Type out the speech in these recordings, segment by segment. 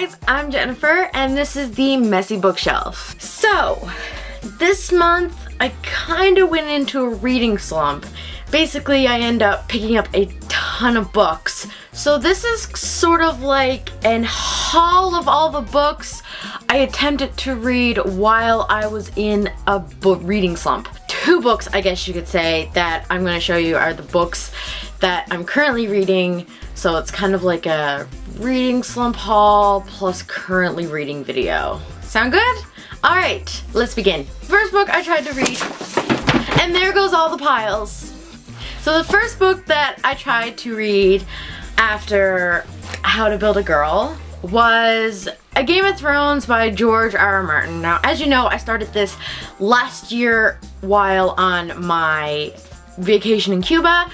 guys, I'm Jennifer and this is the Messy Bookshelf. So, this month I kind of went into a reading slump. Basically, I end up picking up a ton of books. So this is sort of like an haul of all the books I attempted to read while I was in a book reading slump. 2 books, I guess you could say, that I'm going to show you are the books that I'm currently reading. So it's kind of like a reading slump haul plus currently reading video. Sound good? Alright, let's begin. First book I tried to read, and there goes all the piles. So the first book that I tried to read after How to Build a Girl was A Game of Thrones by George R.R. Martin. Now, as you know, I started this last year while on my vacation in Cuba,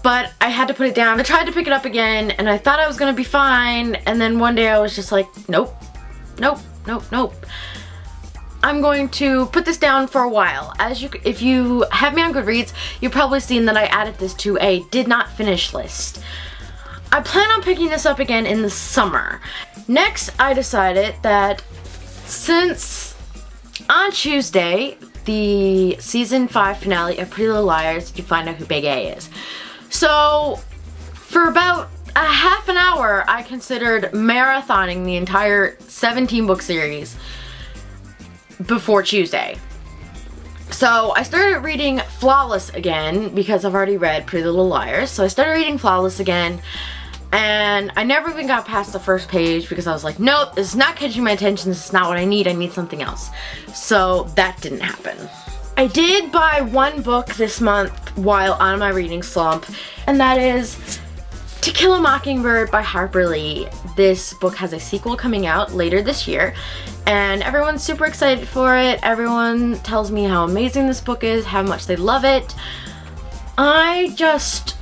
but I had to put it down. I tried to pick it up again, and I thought I was gonna be fine, and then one day I was just like, nope, nope, nope, nope. I'm going to put this down for a while. If you have me on Goodreads, you've probably seen that I added this to a did not finish list. I plan on picking this up again in the summer. Next, I decided that since on Tuesday, the season 5 finale of Pretty Little Liars, you find out who Big A is. So, for about a half an hour, I considered marathoning the entire 17 book series before Tuesday. So I started reading Flawless again because I've already read Pretty Little Liars. So I started reading Flawless again, and I never even got past the first page because I was like, nope, this is not catching my attention, this is not what I need something else. So that didn't happen. I did buy one book this month while on my reading slump, and that is To Kill a Mockingbird by Harper Lee. This book has a sequel coming out later this year, and everyone's super excited for it. Everyone tells me how amazing this book is, how much they love it. I just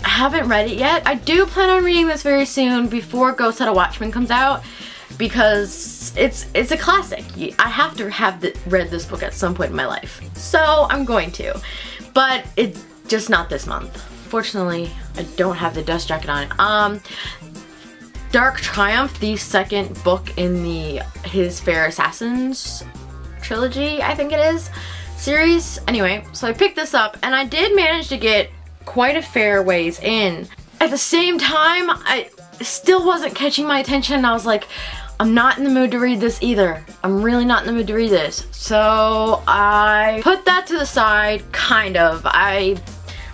haven't read it yet. I do plan on reading this very soon before Ghost Had a Watchman comes out because it's a classic. I have to have read this book at some point in my life. So I'm going to, but it's just not this month. Fortunately, I don't have the dust jacket on. Dark Triumph, the second book in the His Fair Assassins trilogy, I think it is, series. Anyway, so I picked this up, and I did manage to get quite a fair ways in. At the same time, I still wasn't catching my attention. I was like, I'm not in the mood to read this either. I'm really not in the mood to read this. So I put that to the side, kind of. I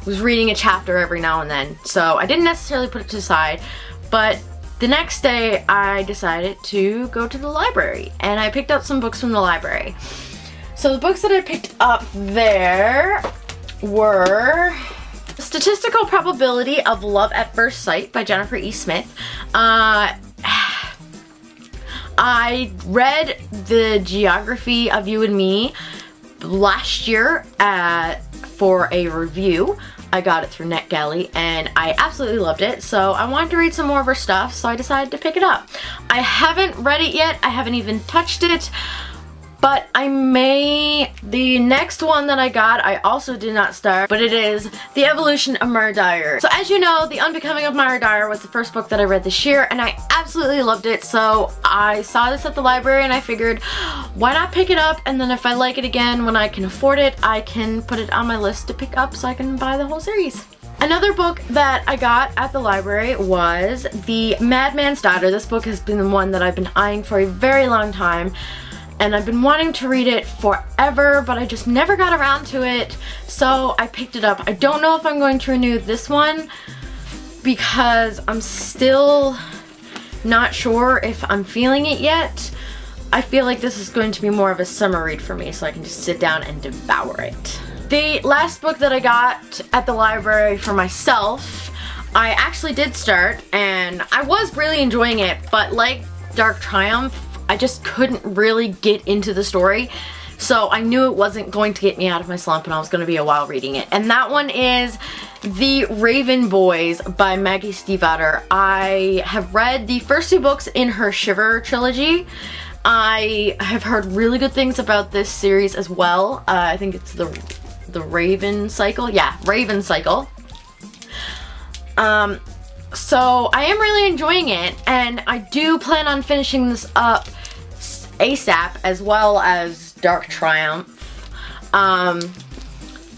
was reading a chapter every now and then, so I didn't necessarily put it to the side, but the next day I decided to go to the library, and I picked up some books from the library. So the books that I picked up there were Statistical Probability of Love at First Sight by Jennifer E. Smith. I read the Geography of You and Me last year for a review. I got it through NetGalley, and I absolutely loved it, so I wanted to read some more of her stuff, so I decided to pick it up. I haven't read it yet, I haven't even touched it, but I may. The next one that I got, I also did not start, but it is The Evolution of Myra Dyer. So as you know, The Unbecoming of Myra Dyer was the first book that I read this year, and I absolutely loved it, so I saw this at the library, and I figured, why not pick it up, and then if I like it again when I can afford it, I can put it on my list to pick up so I can buy the whole series. Another book that I got at the library was The Madman's Daughter. This book has been the one that I've been eyeing for a very long time, and I've been wanting to read it forever, but I just never got around to it, so I picked it up. I don't know if I'm going to renew this one because I'm still not sure if I'm feeling it yet. I feel like this is going to be more of a summer read for me, so I can just sit down and devour it. The last book that I got at the library for myself, I actually did start, and I was really enjoying it, but like Dark Triumph, I just couldn't really get into the story, so I knew it wasn't going to get me out of my slump, and I was going to be a while reading it. And that one is The Raven Boys by Maggie Stiefvater. I have read the first 2 books in her Shiver trilogy. I have heard really good things about this series as well. I think it's the Raven Cycle. Yeah, Raven Cycle. So I am really enjoying it, and I do plan on finishing this up ASAP, as well as Dark Triumph.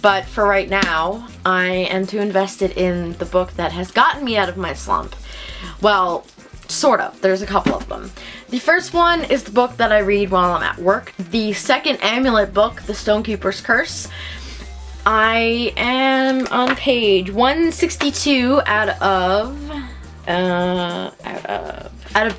But for right now, I am too invested in the book that has gotten me out of my slump. Well, sort of. There's a couple of them. The first one is the book that I read while I'm at work. The second Amulet book, The Stonekeeper's Curse. I am on page 162 out of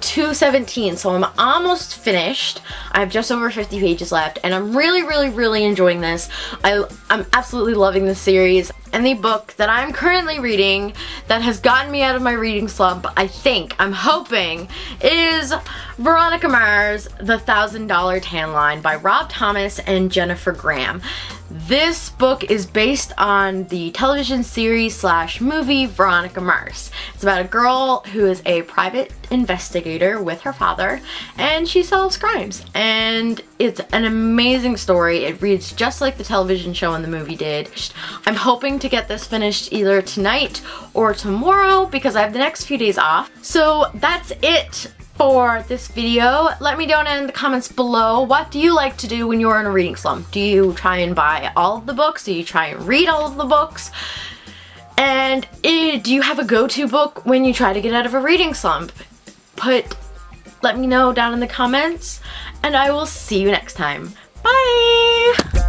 217, so I'm almost finished. I have just over 50 pages left, and I'm really enjoying this. I'm absolutely loving this series. And the book that I'm currently reading that has gotten me out of my reading slump, I'm hoping, is Veronica Mars, The $1,000 Tan Line by Rob Thomas and Jennifer Graham. This book is based on the television series / movie Veronica Mars. It's about a girl who is a private investigator with her father, and she solves crimes. And it's an amazing story. It reads just like the television show and the movie did. I'm hoping to get this finished either tonight or tomorrow because I have the next few days off. So that's it for this video. Let me know down in the comments below, what do you like to do when you're in a reading slump? Do you try and buy all of the books? Do you try and read all of the books? And do you have a go-to book when you try to get out of a reading slump? Let me know down in the comments, and I will see you next time. Bye!